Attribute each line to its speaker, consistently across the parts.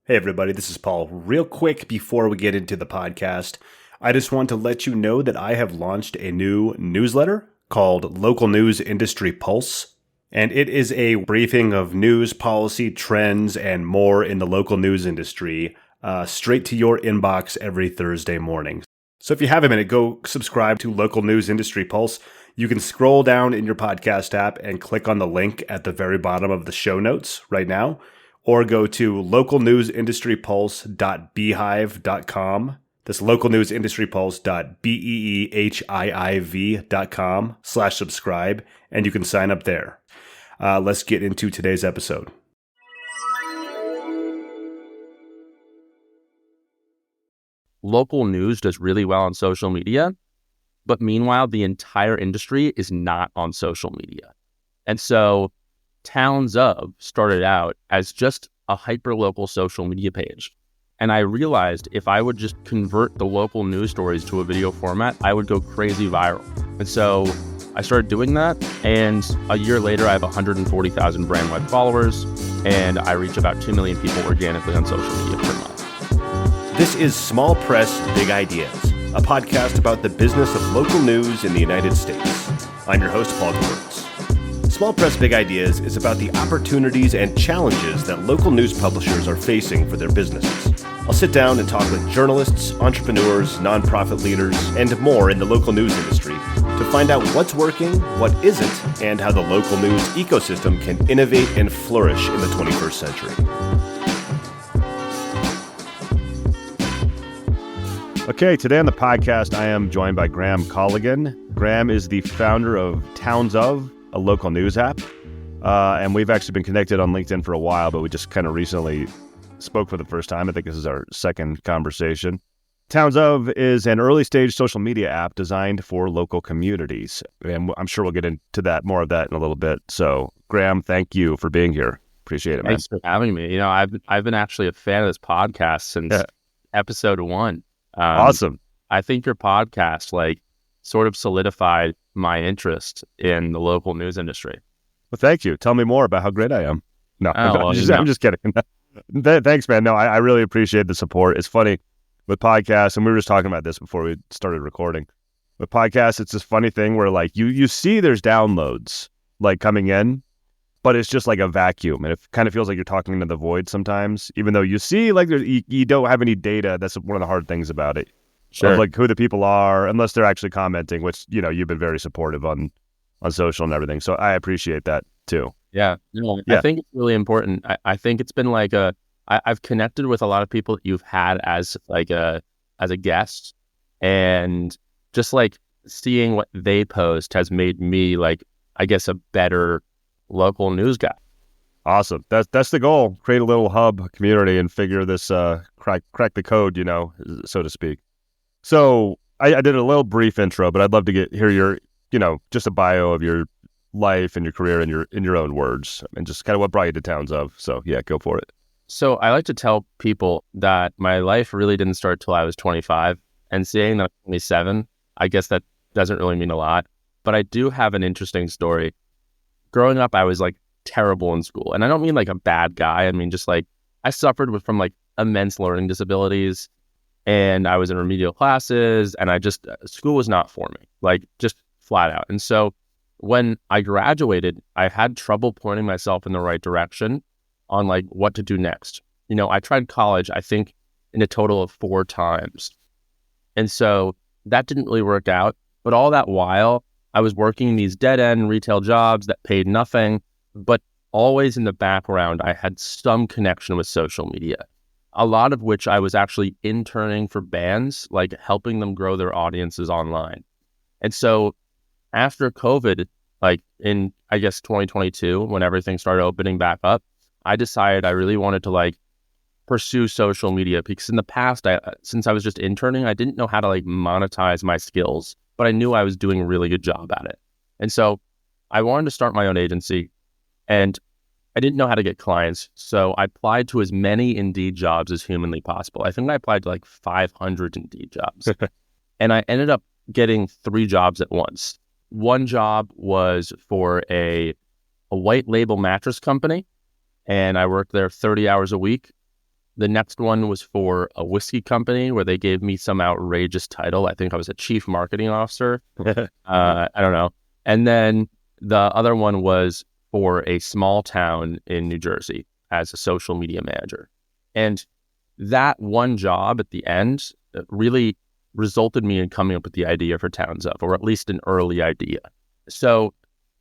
Speaker 1: Hey everybody, this is Paul. Real quick before we get into the podcast, I just want to let you know that I have launched a new newsletter called Local News Industry Pulse, and it is a briefing of news, policy, trends, and more in the local news industry straight to your inbox every Thursday morning. So if you have a minute, go subscribe to Local News Industry Pulse. You can scroll down in your podcast app and click on the link at the very bottom of the show notes right now, or go to localnewsindustrypulse.beehiiv.com. That's localnewsindustrypulse.beehiiv.com/subscribe, and you can sign up there. Let's get into today's episode.
Speaker 2: Local news does really well on social media, but meanwhile, the entire industry is not on social media. And so Towns Of started out as just a hyper-local social media page. And I realized if I would just convert the local news stories to a video format, I would go crazy viral. And so I started doing that. And a year later, I have 140,000 brand web followers, and I reach about 2 million people organically on social media per month.
Speaker 1: This is Small Press Big Ideas, a podcast about the business of local news in the United States. I'm your host, Paul Gewirtz. Small Press Big Ideas is about the opportunities and challenges that local news publishers are facing for their businesses. I'll sit down and talk with journalists, entrepreneurs, nonprofit leaders, and more in the local news industry to find out what's working, what isn't, and how the local news ecosystem can innovate and flourish in the 21st century. Okay, today on the podcast, I am joined by Graham Colligan. Graham is the founder of Towns Of, a local news app. And we've actually been connected on LinkedIn for a while, but we just kind of recently spoke for the first time. I think this is our second conversation. Towns Of is an early stage social media app designed for local communities. And I'm sure we'll get into that, more of that in a little bit. So Graham, thank you for being here. Appreciate it, man.
Speaker 2: Thanks for having me. You know, I've been actually a fan of this podcast since episode 1.
Speaker 1: Awesome.
Speaker 2: I think your podcast sort of solidified my interest in the local news industry.
Speaker 1: Well, thank you. Tell me more about how great I am. No, I'm just kidding. Thanks, man. No, I really appreciate the support. It's funny with podcasts, and we were just talking about this before we started recording. With podcasts, it's this funny thing where you see there's downloads coming in, but it's just like a vacuum, and it kind of feels like you're talking into the void sometimes, even though you see you don't have any data. That's one of the hard things about it.
Speaker 2: Sure.
Speaker 1: Of who the people are, unless they're actually commenting, which, you've been very supportive on social and everything. So I appreciate that too.
Speaker 2: Yeah. I think it's really important. I think it's been I've connected with a lot of people that you've had as a guest, and just seeing what they post has made me I guess a better local news guy.
Speaker 1: Awesome. That's the goal. Create a little hub community and figure this, crack the code, so to speak. So I did a little brief intro, but I'd love to hear your, just a bio of your life and your career in your own words, and just kind of what brought you to Towns Of. So yeah, go for it.
Speaker 2: So I like to tell people that my life really didn't start till I was 25, and saying that I'm 27, I guess that doesn't really mean a lot, but I do have an interesting story. Growing up, I was terrible in school, and I don't mean a bad guy. I mean, just I suffered from immense learning disabilities. And I was in remedial classes, and school was not for me, just flat out. And so when I graduated, I had trouble pointing myself in the right direction on what to do next. I tried college, I think, in a total of 4 times. And so that didn't really work out. But all that while, I was working these dead-end retail jobs that paid nothing, but always in the background, I had some connection with social media. A lot of which I was actually interning for bands, helping them grow their audiences online. And so after COVID, in, I guess, 2022, when everything started opening back up, I decided I really wanted to pursue social media, because in the past, since I was just interning, I didn't know how to monetize my skills, but I knew I was doing a really good job at it. And so I wanted to start my own agency, and I didn't know how to get clients, so I applied to as many Indeed jobs as humanly possible. I think I applied to 500 Indeed jobs. And I ended up getting 3 jobs at once. One job was for a white label mattress company, and I worked there 30 hours a week. The next one was for a whiskey company where they gave me some outrageous title. I think I was a chief marketing officer. I don't know. And then the other one was for a small town in New Jersey as a social media manager. And that one job at the end really resulted me in coming up with the idea for Towns Up, or at least an early idea. So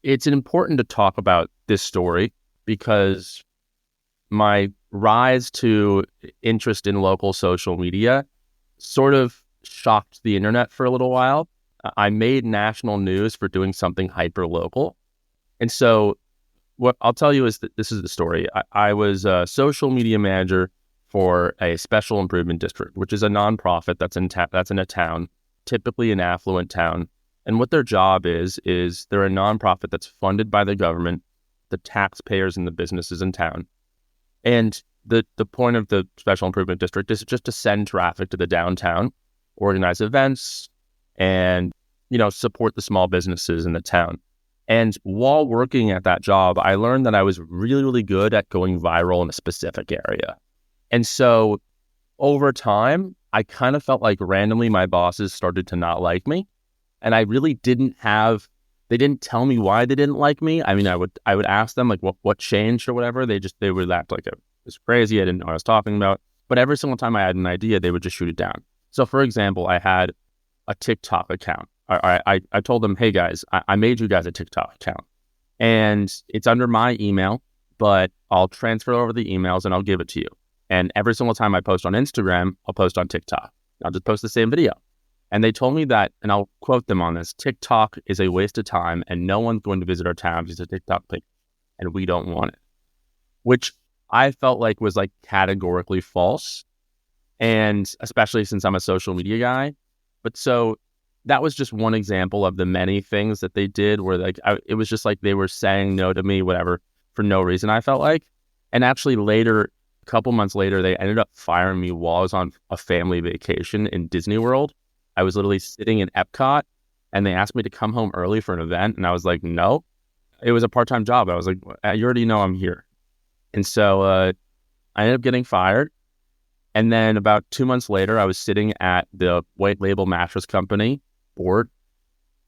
Speaker 2: it's important to talk about this story because my rise to interest in local social media sort of shocked the internet for a little while. I made national news for doing something hyper local. And so what I'll tell you is that this is the story. I was a social media manager for a special improvement district, which is a nonprofit that's in a town, typically an affluent town. And what their job is they're a nonprofit that's funded by the government, the taxpayers and the businesses in town. And the point of the special improvement district is just to send traffic to the downtown, organize events, and, support the small businesses in the town. And while working at that job, I learned that I was really, really good at going viral in a specific area. And so over time, I kind of felt like randomly my bosses started to not like me. And I really they didn't tell me why they didn't like me. I mean, I would ask them like what changed or whatever. They would act like it was crazy. I didn't know what I was talking about. But every single time I had an idea, they would just shoot it down. So for example, I had a TikTok account. I told them, hey guys, I made you guys a TikTok account and it's under my email, but I'll transfer over the emails and I'll give it to you. And every single time I post on Instagram, I'll post on TikTok. I'll just post the same video. And they told me that, and I'll quote them on this, TikTok is a waste of time and no one's going to visit our town because it's a TikTok page and we don't want it, which I felt like was like categorically false. And especially since I'm a social media guy. But so that was just one example of the many things that they did where like, it was just like they were saying no to me, whatever, for no reason, I felt like. And actually later, a couple months later, they ended up firing me while I was on a family vacation in Disney World. I was literally sitting in Epcot and they asked me to come home early for an event. And I was like, no, it was a part-time job. I was like, you already know I'm here. And so I ended up getting fired. And then about 2 months later, I was sitting at the white label mattress company board.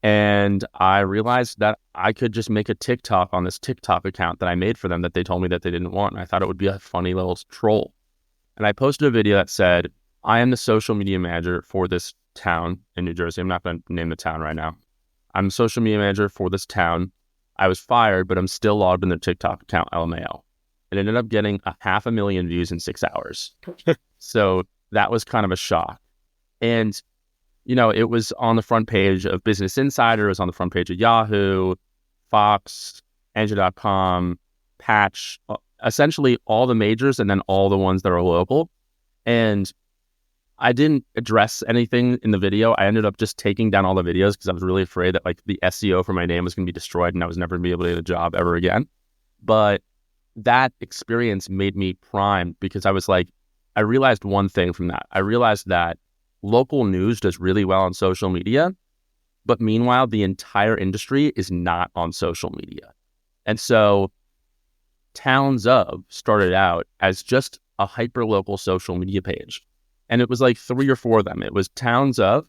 Speaker 2: And I realized that I could just make a TikTok on this TikTok account that I made for them that they told me that they didn't want. And I thought it would be a funny little troll. And I posted a video that said, I am the social media manager for this town in New Jersey. I'm not going to name the town right now. I'm social media manager for this town. I was fired, but I'm still logged in their TikTok account, LMAO. It ended up getting 500,000 views in 6 hours. So that was kind of a shock. And, it was on the front page of Business Insider. It was on the front page of Yahoo, Fox, Engine.com, Patch, essentially all the majors and then all the ones that are local. And I didn't address anything in the video. I ended up just taking down all the videos because I was really afraid that like the SEO for my name was going to be destroyed and I was never going to be able to get a job ever again. But that experience made me primed because I was like, I realized one thing from that. I realized that local news does really well on social media, but meanwhile, the entire industry is not on social media. And so Towns Of started out as just a hyper-local social media page. And it was like 3 or 4 of them. It was Towns Of,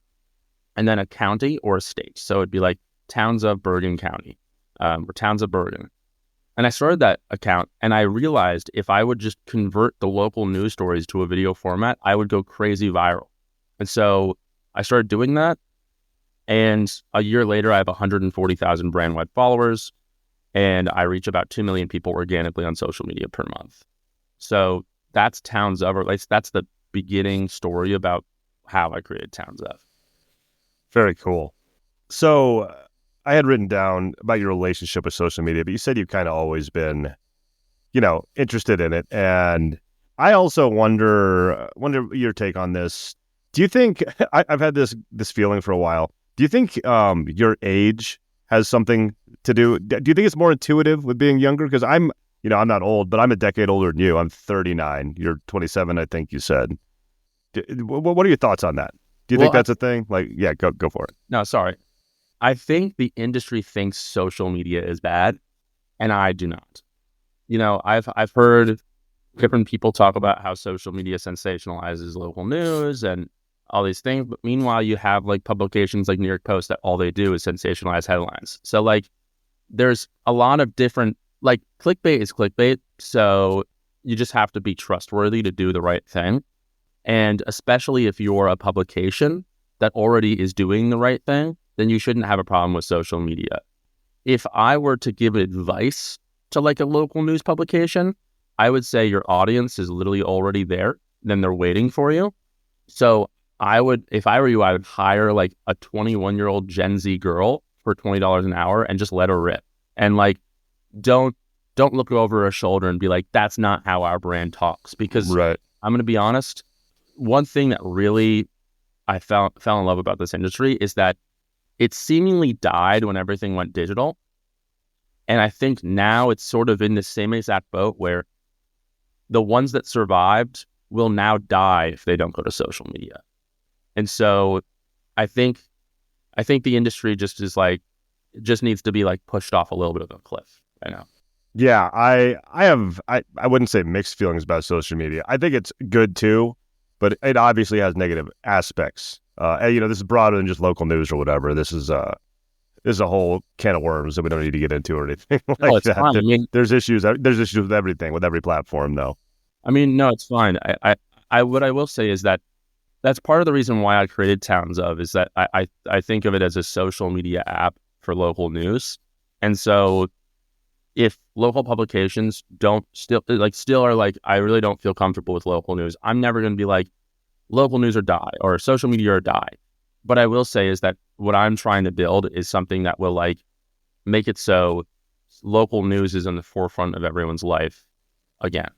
Speaker 2: and then a county or a state. So it'd be like Towns Of Bergen County, or Towns Of Bergen. And I started that account and I realized if I would just convert the local news stories to a video format, I would go crazy viral. And so I started doing that. And a year later, I have 140,000 brand-wide followers and I reach about 2 million people organically on social media per month. So that's Towns Of, or at least that's the beginning story about how I created Towns Of.
Speaker 1: Very cool. So I had written down about your relationship with social media, but you said you've kind of always been, interested in it. And I also wonder your take on this. Do you think I've had this feeling for a while? Do you think your age has something to do? Do you think it's more intuitive with being younger? Because I'm not old, but I'm a decade older than you. I'm 39. You're 27, I think you said. What are your thoughts on that? Do you think that's a thing? Like, yeah, go for it.
Speaker 2: No, sorry. I think the industry thinks social media is bad, and I do not. I've heard different people talk about how social media sensationalizes local news and all these things. But meanwhile, you have like publications like New York Post that all they do is sensationalize headlines. So like there's a lot of different, like clickbait is clickbait. So you just have to be trustworthy to do the right thing. And especially if you're a publication that already is doing the right thing, then you shouldn't have a problem with social media. If I were to give advice to like a local news publication, I would say your audience is literally already there, then they're waiting for you. So I would, if I were you, I would hire like a 21-year-old Gen Z girl for $20 an hour and just let her rip. And like, don't look over her shoulder and be like, that's not how our brand talks. Because
Speaker 3: Right.
Speaker 2: I'm going to be honest, one thing that really I fell in love about this industry is that it seemingly died when everything went digital. And I think now it's sort of in the same exact boat where the ones that survived will now die if they don't go to social media. And so I think the industry just needs to be like pushed off a little bit of a cliff right now.
Speaker 3: Yeah, I wouldn't say mixed feelings about social media. I think it's good too, but it obviously has negative aspects. And, this is broader than just local news or whatever. This is a whole can of worms that we don't need to get into or anything like
Speaker 2: it's
Speaker 3: that.
Speaker 2: fine. I mean,
Speaker 3: There's issues with everything, with every platform, though.
Speaker 2: I mean, no, it's fine. What I will say is that that's part of the reason why I created Towns Of, is that I think of it as a social media app for local news. And so if local publications still are like, I really don't feel comfortable with local news, I'm never going to be like, local news or die, or social media or die. But I will say is that what I'm trying to build is something that will like make it so local news is in the forefront of everyone's life again.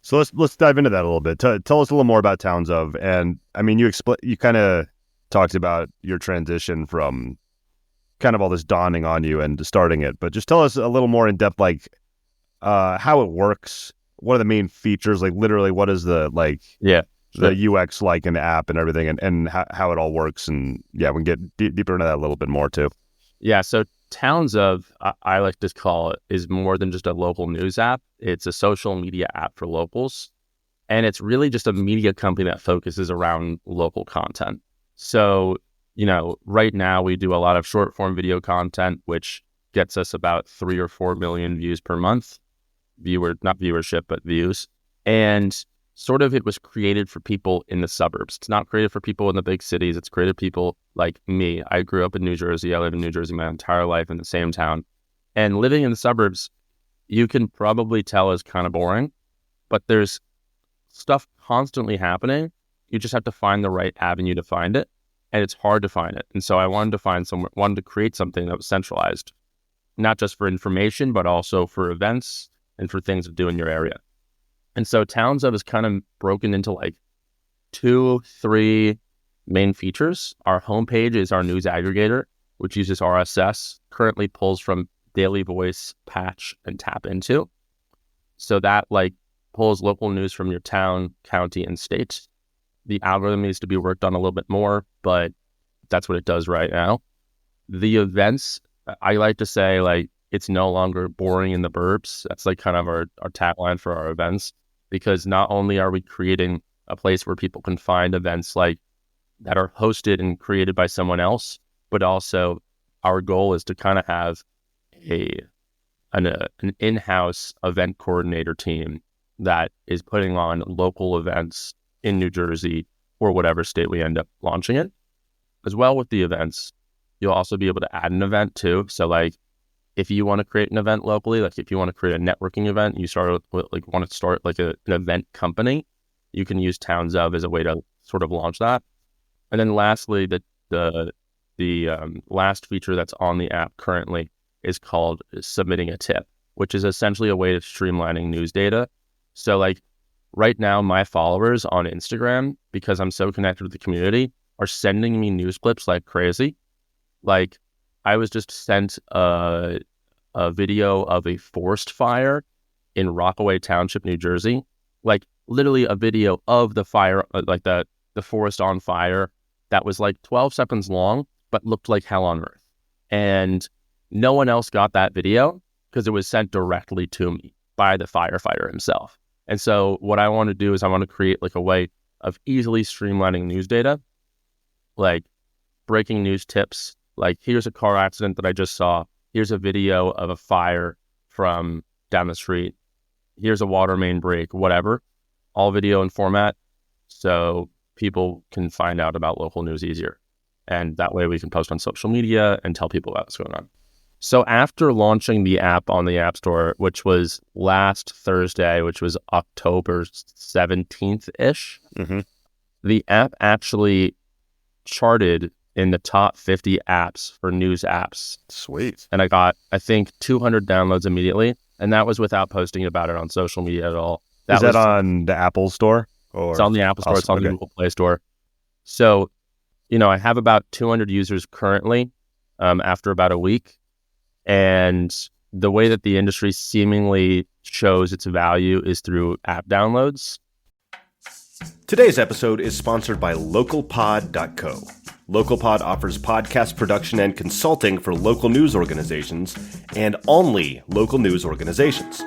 Speaker 3: So let's dive into that a little bit. Tell us a little more about Towns Of, and I mean, you kind of talked about your transition from kind of all this dawning on you and starting it, but just tell us a little more in depth, like how it works. What are the main features? Like literally, what is the UX like in the app and everything, and how it all works, and we can get deeper into that a little bit more too.
Speaker 2: Yeah, so Towns Of, I like to call it, is more than just a local news app. It's a social media app for locals, and it's really just a media company that focuses around local content. So, right now we do a lot of short form video content, which gets us about 3 or 4 million views per month. Not viewership, but views. And sort of it was created for people in the suburbs. It's not created for people in the big cities. It's created for people like me. I grew up in New Jersey. I live in New Jersey my entire life in the same town. And living in the suburbs, you can probably tell is kind of boring, but there's stuff constantly happening. You just have to find the right avenue to find it. And it's hard to find it. And so I wanted to create something that was centralized, not just for information, but also for events and for things to do in your area. And so Towns Of is kind of broken into like 2-3 main features. Our homepage is our news aggregator, which uses RSS, currently pulls from Daily Voice, Patch, and Tap Into. So that like pulls local news from your town, county, and state. The algorithm needs to be worked on a little bit more, but that's what it does right now. The events, I like to say, like, it's no longer boring in the burbs. That's like kind of our tagline for our events, because not only are we creating a place where people can find events like that are hosted and created by someone else, but also our goal is to kind of have an in-house event coordinator team that is putting on local events in New Jersey or whatever state we end up launching it. As well with the events, you'll also be able to add an event too. So like if you want to create an event locally, like if you want to create a networking event, you want to start like an event company, you can use Towns Of as a way to sort of launch that. And then lastly, the last feature that's on the app currently is called submitting a tip, which is essentially a way of streamlining news data. So like right now, my followers on Instagram, because I'm so connected with the community, are sending me news clips like crazy. Like I was just sent a video of a forest fire in Rockaway Township, New Jersey. Like literally a video of the fire, like the forest on fire, that was like 12 seconds long, but looked like hell on earth. And no one else got that video because it was sent directly to me by the firefighter himself. And so what I want to do is I want to create like a way of easily streamlining news data, like breaking news tips. Like, here's a car accident that I just saw. Here's a video of a fire from down the street. Here's a water main break, whatever. All video in format, so people can find out about local news easier. And that way we can post on social media and tell people about what's going on. So after launching the app on the App Store, which was last Thursday, which was October 17th-ish, the app actually charted in the top 50 apps for news apps.
Speaker 3: Sweet.
Speaker 2: And I got, I think, 200 downloads immediately. And that was without posting about it on social media at all.
Speaker 3: Is that on the Apple Store? Or?
Speaker 2: It's on the Apple Store. It's on the Google Play Store. So, I have about 200 users currently after about a week. And the way that the industry seemingly shows its value is through app downloads.
Speaker 1: Today's episode is sponsored by LocalPod.co. LocalPod offers podcast production and consulting for local news organizations and only local news organizations.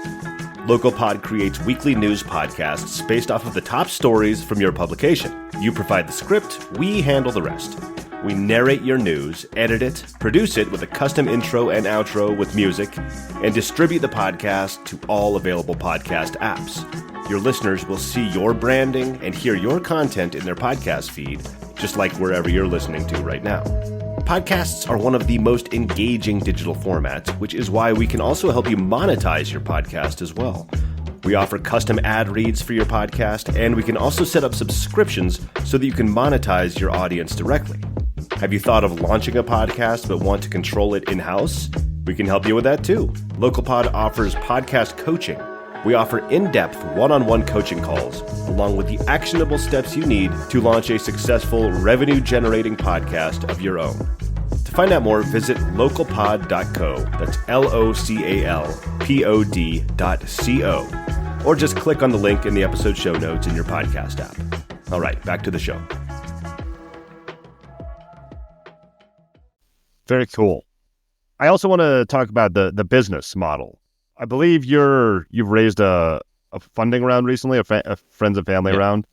Speaker 1: LocalPod creates weekly news podcasts based off of the top stories from your publication. You provide the script, we handle the rest. We narrate your news, edit it, produce it with a custom intro and outro with music, and distribute the podcast to all available podcast apps. Your listeners will see your branding and hear your content in their podcast feed, just like wherever you're listening to right now. Podcasts are one of the most engaging digital formats, which is why we can also help you monetize your podcast as well. We offer custom ad reads for your podcast, and we can also set up subscriptions so that you can monetize your audience directly. Have you thought of launching a podcast but want to control it in-house? We can help you with that too. LocalPod offers podcast coaching. We offer in-depth one-on-one coaching calls, along with the actionable steps you need to launch a successful revenue-generating podcast of your own. To find out more, visit localpod.co, that's LOCALPOD.co, or just click on the link in the episode show notes in your podcast app. All right, back to the show.
Speaker 3: Very cool. I also want to talk about the business model. I believe you've raised a funding round recently, a friends and family round.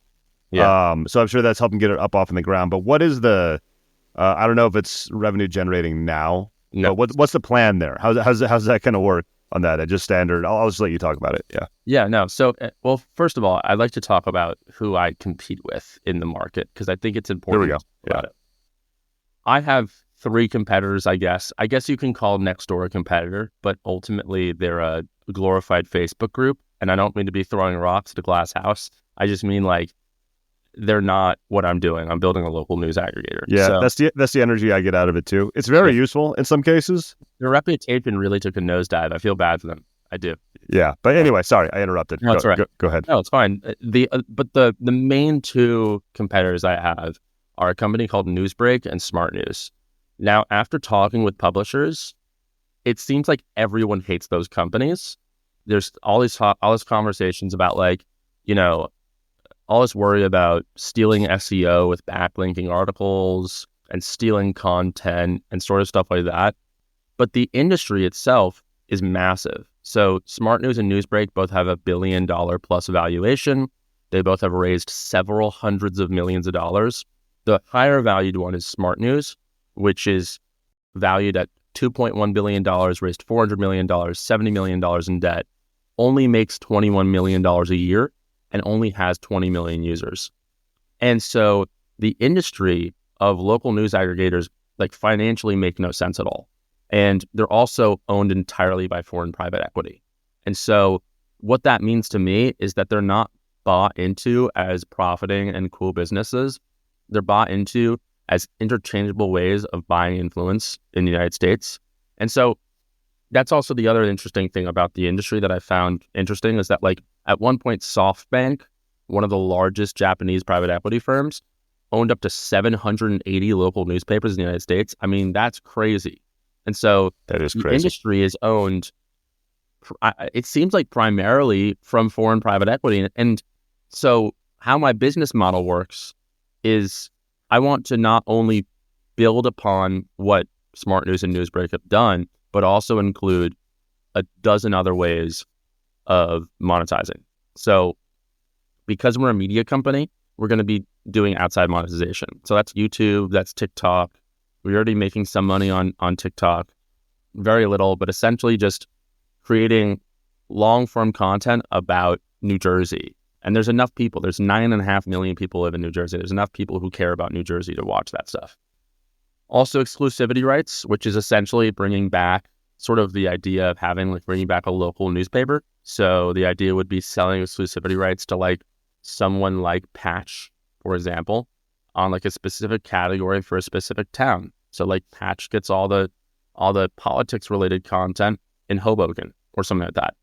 Speaker 2: Yeah.
Speaker 3: So I'm sure that's helping get it up off in the ground. But what is the? I don't know if it's revenue generating now.
Speaker 2: No.
Speaker 3: But what's the plan there? How's that kind of work on that? Just standard. I'll just let you talk about it. Yeah.
Speaker 2: Yeah. No. So, well, first of all, I'd like to talk about who I compete with in the market because I think it's important.
Speaker 3: Here we go.
Speaker 2: About it. I have 3 competitors, I guess. I guess you can call Nextdoor a competitor, but ultimately they're a glorified Facebook group. And I don't mean to be throwing rocks at a glass house. I just mean like they're not what I'm doing. I'm building a local news aggregator.
Speaker 3: Yeah, so, that's the energy I get out of it too. It's very useful in some cases.
Speaker 2: Their reputation really took a nosedive. I feel bad for them. I do.
Speaker 3: Yeah, but anyway, sorry, I interrupted.
Speaker 2: No, that's right.
Speaker 3: Go ahead.
Speaker 2: No, it's fine. But the main 2 competitors I have are a company called Newsbreak and Smart News. Now, after talking with publishers, it seems like everyone hates those companies. There's all these conversations about all this worry about stealing SEO with backlinking articles and stealing content and sort of stuff like that. But the industry itself is massive. So Smart News and Newsbreak both have $1 billion plus valuation. They both have raised several hundreds of millions of dollars. The higher valued one is Smart News, which is valued at $2.1 billion, raised $400 million, $70 million in debt, only makes $21 million a year, and only has 20 million users. And so the industry of local news aggregators financially make no sense at all. And they're also owned entirely by foreign private equity. And so what that means to me is that they're not bought into as profiting and cool businesses. They're bought into as interchangeable ways of buying influence in the United States. And so that's also the other interesting thing about the industry that I found interesting is that at one point SoftBank, one of the largest Japanese private equity firms, owned up to 780 local newspapers in the United States. I mean, that's crazy. And so
Speaker 3: that is crazy.
Speaker 2: The industry is owned, it seems like primarily from foreign private equity. And so how my business model works is I want to not only build upon what Smart News and Newsbreak have done, but also include a dozen other ways of monetizing. So because we're a media company, we're going to be doing outside monetization. So that's YouTube, that's TikTok. We're already making some money on TikTok, very little, but essentially just creating long form content about New Jersey. And there's enough people. There's 9.5 million people live in New Jersey. There's enough people who care about New Jersey to watch that stuff. Also exclusivity rights, which is essentially bringing back sort of the idea of having like bringing back a local newspaper. So the idea would be selling exclusivity rights to like someone like Patch, for example, on like a specific category for a specific town. So like Patch gets all the politics related content in Hoboken or something like that.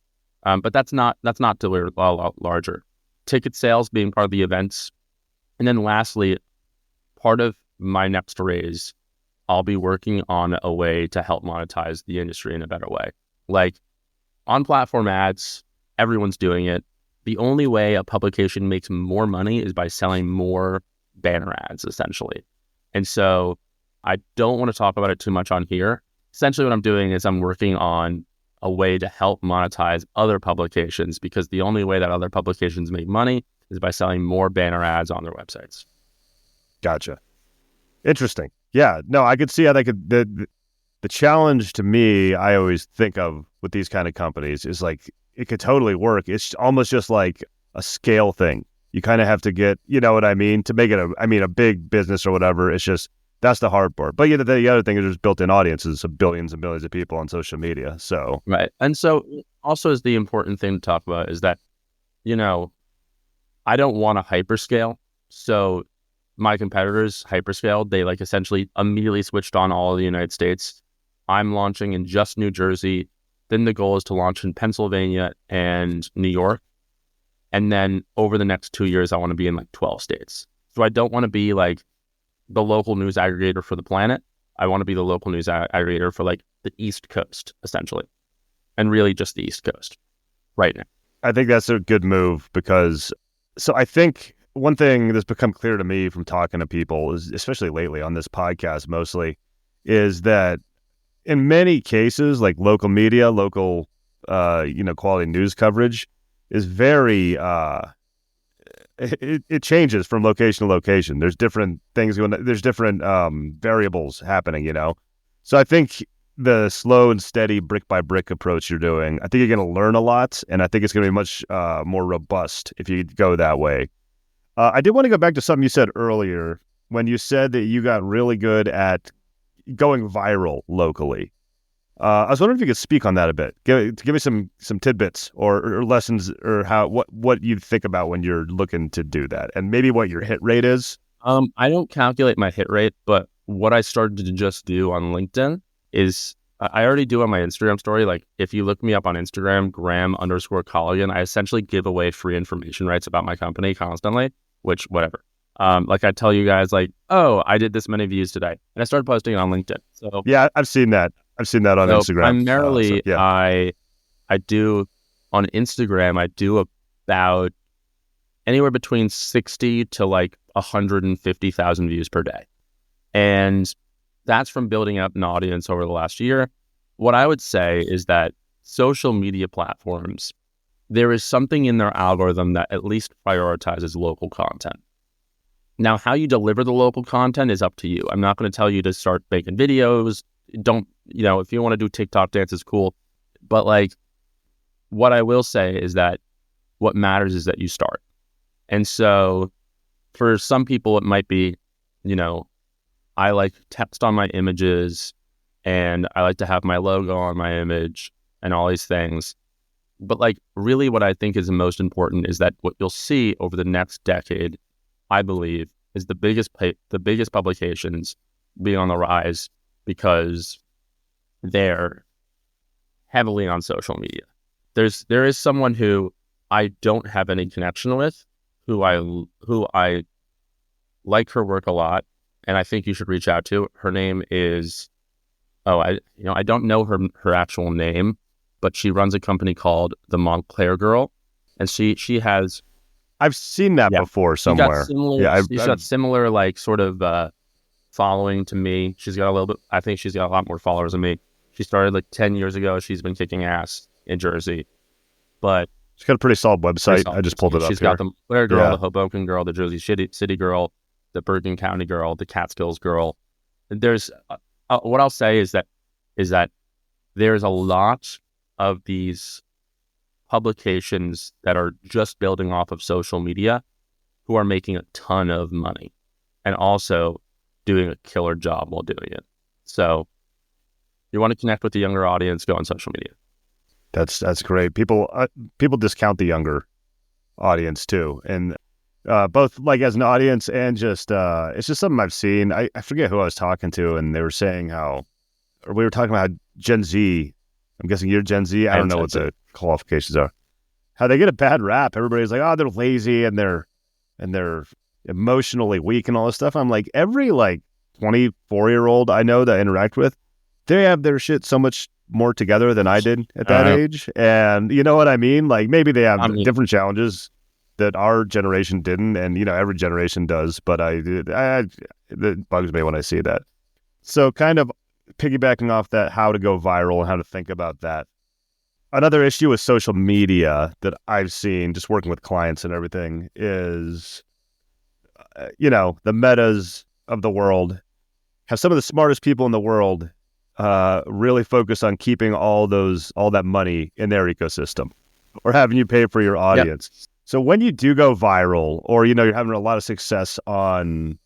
Speaker 2: But that's not delivered a lot larger. Ticket sales being part of the events. And then lastly, part of my next raise, I'll be working on a way to help monetize the industry in a better way. Like on platform ads, everyone's doing it. The only way a publication makes more money is by selling more banner ads, essentially. And so I don't want to talk about it too much on here. Essentially what I'm doing is I'm working on a way to help monetize other publications, because the only way that other publications make money is by selling more banner ads on their websites.
Speaker 3: Gotcha. Interesting. Yeah. No, I could see how the challenge to me, I always think of with these kind of companies is like, it could totally work. It's almost just like a scale thing. You kind of have to get, you know what I mean, to make it a big business or whatever. It's just, that's the hard part. But the other thing is there's built-in audiences of billions and billions of people on social media. So
Speaker 2: right. And so also is the important thing to talk about is that, you know, I don't want to hyperscale. So my competitors hyperscaled. They like essentially immediately switched on all of the United States. I'm launching in just New Jersey. Then the goal is to launch in Pennsylvania and New York. And then over the next 2 years, I want to be in like 12 states. So I don't want to be like the local news aggregator for the planet. I want to be the local news aggregator for like the East Coast, essentially. And really just the East Coast right now.
Speaker 3: I think that's a good move because, so I think one thing that's become clear to me from talking to people is, especially lately on this podcast mostly, is that in many cases, like local media, local, quality news coverage is very, it changes from location to location. There's different things going, there's different variables happening, you know? So I think the slow and steady brick by brick approach you're doing, I think you're going to learn a lot, and I think it's going to be much more robust if you go that way. I did want to go back to something you said earlier when you said that you got really good at going viral locally. I was wondering if you could speak on that a bit. Give me some tidbits or lessons or what you think about when you're looking to do that, and maybe what your hit rate is.
Speaker 2: I don't calculate my hit rate, but what I started to just do on LinkedIn is I already do on my Instagram story. Like if you look me up on Instagram, Graham_Colligan, I essentially give away free information rights about my company constantly, which whatever. Like I tell you guys like, oh, I did this many views today, and I started posting it on LinkedIn. So
Speaker 3: yeah, I've seen that. I've seen that on Instagram.
Speaker 2: Primarily, I do on Instagram. I do about anywhere between 60 to like 150,000 views per day, and that's from building up an audience over the last year. What I would say is that social media platforms, there is something in their algorithm that at least prioritizes local content. Now, how you deliver the local content is up to you. I'm not going to tell you to start making videos. Don't, if you want to do TikTok dances, cool. But like, what I will say is that what matters is that you start. And so for some people, it might be, I like text on my images and I like to have my logo on my image and all these things. But like, really what I think is the most important is that what you'll see over the next decade, I believe, is the biggest publications being on the rise because they're heavily on social media. There is someone who I don't have any connection with, who I like her work a lot, and I think you should reach out to. Her name is, I don't know her actual name, but she runs a company called The Montclair Girl, and she has.
Speaker 3: I've seen that before somewhere.
Speaker 2: She's got similar like sort of following to me. She's got a little bit. I think she's got a lot more followers than me. She started like 10 years ago. She's been kicking ass in Jersey, but
Speaker 3: She's got a pretty solid website.
Speaker 2: solid.
Speaker 3: I just pulled it up
Speaker 2: She's
Speaker 3: here.
Speaker 2: got the Blair girl,
Speaker 3: Yeah.
Speaker 2: the Hoboken girl, the Jersey City girl, the Bergen County girl, the Catskills girl. There's what I'll say is that there's a lot of these publications that are just building off of social media who are making a ton of money and also doing a killer job while doing it. So you want to connect with the younger audience, go on social media.
Speaker 3: That's great. People discount the younger audience too, and both like as an audience and just it's just something I've seen. I forget who I was talking to, and they were saying or we were talking about how Gen Z. I'm guessing you're Gen Z. I don't know what the qualifications are. How they get a bad rap. Everybody's like, oh, they're lazy and they're emotionally weak and all this stuff. I'm like, every like 24-year-old I know that I interact with, they have their shit so much more together than I did at that age. And you know what I mean? Like maybe they have different challenges that our generation didn't, and you know every generation does. But it bugs me when I see that. So kind of piggybacking off that, how to go viral and how to think about that. Another issue with social media that I've seen just working with clients and everything is, the Metas of the world have some of the smartest people in the world really focus on keeping all that money in their ecosystem or having you pay for your audience. Yep. So when you do go viral or, you're having a lot of success on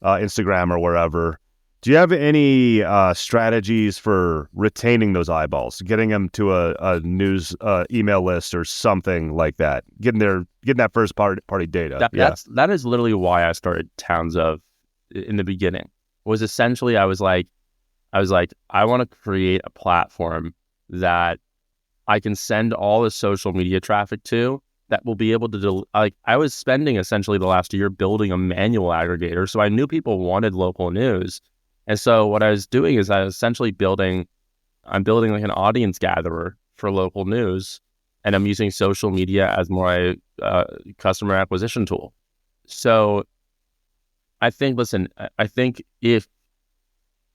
Speaker 3: Instagram or wherever, do you have any strategies for retaining those eyeballs, getting them to a news email list or something like that, getting that first party data?
Speaker 2: That is literally why I started Towns Of in the beginning. Was essentially I was like, I want to create a platform that I can send all the social media traffic to that will be able to I was spending essentially the last year building a manual aggregator, so I knew people wanted local news. And so what I was doing is I was essentially building like an audience gatherer for local news, and I'm using social media as my customer acquisition tool. So I think if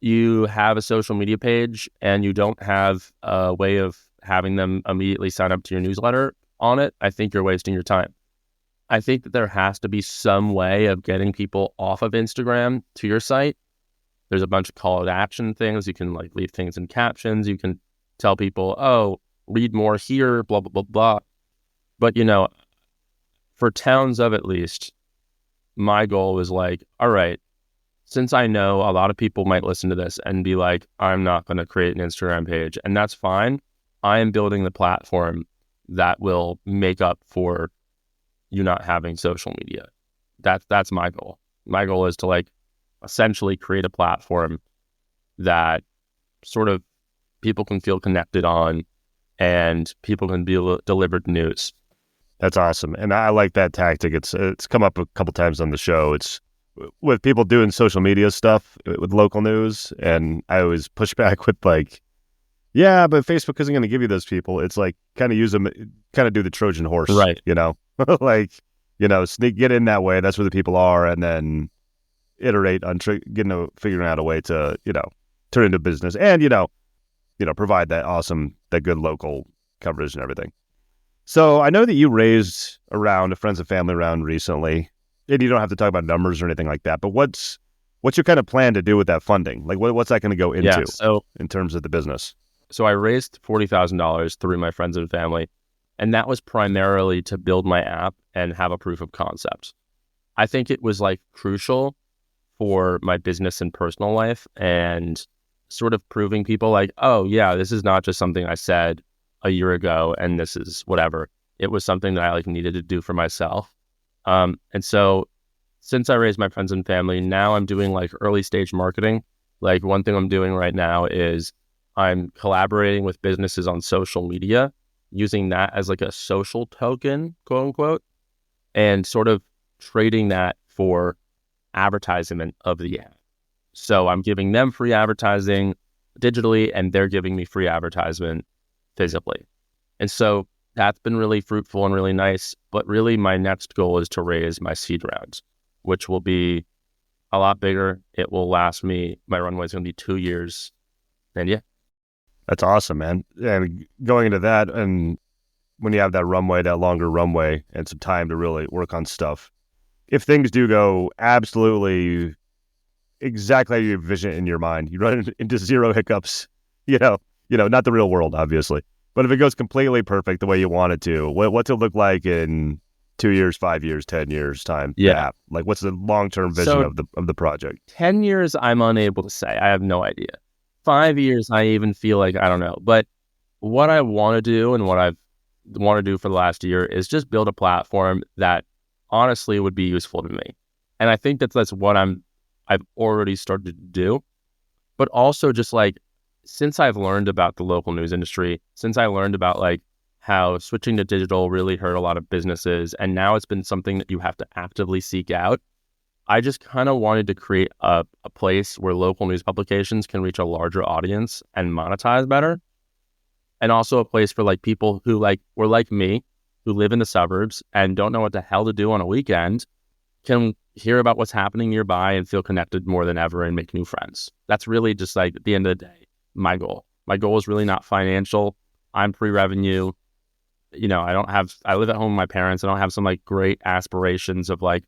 Speaker 2: you have a social media page and you don't have a way of having them immediately sign up to your newsletter on it, I think you're wasting your time. I think that there has to be some way of getting people off of Instagram to your site. There's a bunch of call to action things. You can leave things in captions. You can tell people, oh, read more here, blah, blah, blah, blah. But, for Towns Of at least, my goal was all right, since I know a lot of people might listen to this and be like, I'm not going to create an Instagram page, and that's fine. I am building the platform that will make up for you not having social media. That's my goal. My goal is to essentially create a platform that sort of people can feel connected on and people can be delivered news.
Speaker 3: That's awesome. And I like that tactic. It's come up a couple times on the show. It's with people doing social media stuff with local news. And I always push back with yeah, but Facebook isn't going to give you those people. It's kind of use them, kind of do the Trojan horse,
Speaker 2: right?
Speaker 3: Get in that way. That's where the people are. And then iterate on figuring out a way to, turn into business and, provide that good local coverage and everything. So I know that you raised around a friends and family round recently, and you don't have to talk about numbers or anything like that, but what's your kind of plan to do with that funding? What's that going to go into in terms of the business?
Speaker 2: So I raised $40,000 through my friends and family, and that was primarily to build my app and have a proof of concept. I think it was crucial for my business and personal life and sort of proving people oh yeah, this is not just something I said a year ago and this is whatever. It was something that I needed to do for myself. And so since I raised my friends and family, now I'm doing early stage marketing. One thing I'm doing right now is I'm collaborating with businesses on social media, using that as a social token, quote unquote, and sort of trading that for advertisement of the app. So I'm giving them free advertising digitally and they're giving me free advertisement physically. And so that's been really fruitful and really nice. But really my next goal is to raise my seed rounds, which will be a lot bigger. It will last me, my runway is going to be 2 years. And yeah.
Speaker 3: That's awesome, man. And going into that, and when you have that runway, that longer runway, and some time to really work on stuff, if things do go absolutely exactly how you envision it in your mind, you run into zero hiccups, not the real world, obviously. But if it goes completely perfect the way you want it to, what's it look like in 2 years, 5 years, 10 years time?
Speaker 2: Yeah.
Speaker 3: Like what's the long-term vision of the project?
Speaker 2: 10 years, I'm unable to say. I have no idea. 5 years, I even feel like, I don't know. But what I want to do and what I've want to do for the last year is just build a platform that honestly would be useful to me. And I think that's what I've already started to do. But also just like, since I've learned about the local news industry, since I learned about like how switching to digital really hurt a lot of businesses, and now it's been something that you have to actively seek out, I just kind of wanted to create a place where local news publications can reach a larger audience and monetize better. And also a place for like people who were like me, who live in the suburbs and don't know what the hell to do on a weekend, can hear about what's happening nearby and feel connected more than ever and make new friends. That's really just like at the end of the day, my goal. My goal is really not financial. I'm pre-revenue. I live at home with my parents. I don't have some like great aspirations of like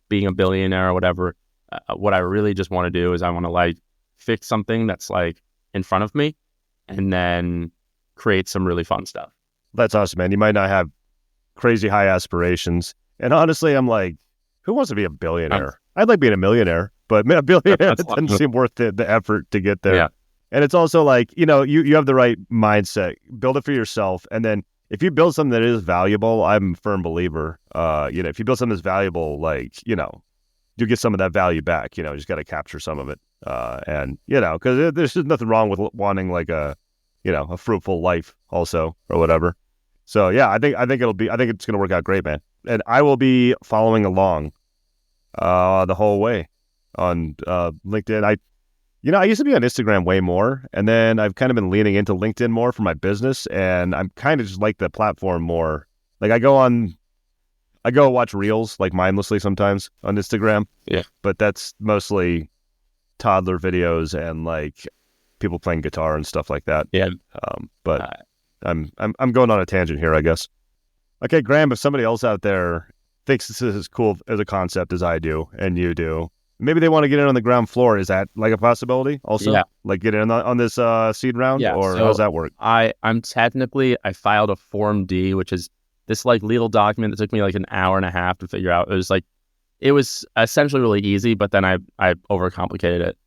Speaker 2: being a billionaire or whatever. What I really just want to do is I want to like fix something that's like in front of me and then create some really fun stuff.
Speaker 3: That's awesome, man. You might not have crazy high aspirations. And honestly, I'm like, who wants to be a billionaire? I'd like being a millionaire, but a billionaire doesn't seem worth the effort to get there.
Speaker 2: Yeah.
Speaker 3: And it's also like, you have the right mindset. Build it for yourself. And then if you build something that is valuable, I'm a firm believer, if you build something that's valuable, like, you get some of that value back, you just got to capture some of it. Because there's just nothing wrong with wanting like a fruitful life also or whatever. So yeah, I think it's going to work out great, man. And I will be following along the whole way on LinkedIn. I used to be on Instagram way more, and then I've kind of been leaning into LinkedIn more for my business, and I'm kind of just like the platform more. Like I go watch reels like mindlessly sometimes on Instagram.
Speaker 2: Yeah.
Speaker 3: But that's mostly toddler videos and like people playing guitar and stuff like that.
Speaker 2: Yeah.
Speaker 3: I'm going on a tangent here, I guess. Okay, Graham, if somebody else out there thinks this is as cool as a concept as I do and you do, maybe they want to get in on the ground floor. Is that like a possibility also? Yeah. Like get in on this seed round? Yeah. Or how does that work?
Speaker 2: I filed a Form D, which is this like legal document that took me like an hour and a half to figure out. It was essentially really easy, but then I overcomplicated it.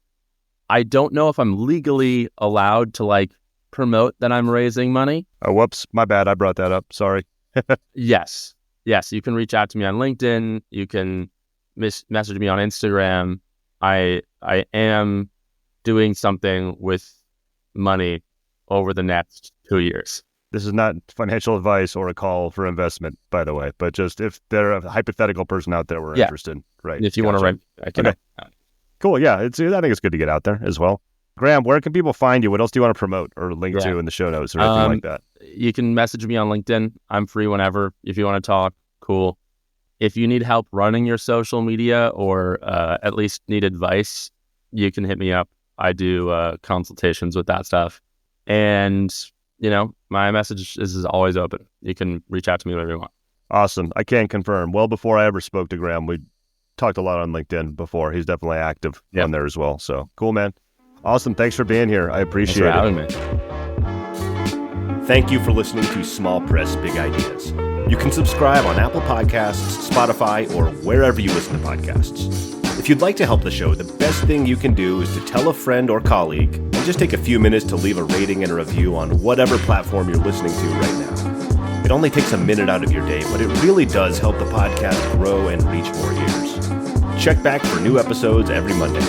Speaker 2: I don't know if I'm legally allowed to like promote that I'm raising money.
Speaker 3: Oh, whoops. My bad. I brought that up. Sorry.
Speaker 2: Yes. You can reach out to me on LinkedIn. You can message me on Instagram. I am doing something with money over the next 2 years.
Speaker 3: This is not financial advice or a call for investment, by the way, but just if there are a hypothetical person out there we're interested, right?
Speaker 2: If you want to write, I can.
Speaker 3: Okay. Cool. Yeah. I think it's good to get out there as well. Graham, where can people find you? What else do you want to promote or link to in the show notes or anything like that?
Speaker 2: You can message me on LinkedIn. I'm free whenever. If you want to talk, cool. If you need help running your social media or at least need advice, you can hit me up. I do consultations with that stuff. And, my message is always open. You can reach out to me whenever you want.
Speaker 3: Awesome. I can confirm. Well, before I ever spoke to Graham, we talked a lot on LinkedIn before. He's definitely active on there as well. So cool, man. Awesome. Thanks for being here. I appreciate it.
Speaker 2: Thanks for having me.
Speaker 1: Thank you for listening to Small Press Big Ideas. You can subscribe on Apple Podcasts, Spotify, or wherever you listen to podcasts. If you'd like to help the show, the best thing you can do is to tell a friend or colleague and just take a few minutes to leave a rating and a review on whatever platform you're listening to right now. It only takes a minute out of your day, but it really does help the podcast grow and reach more ears. Check back for new episodes every Monday.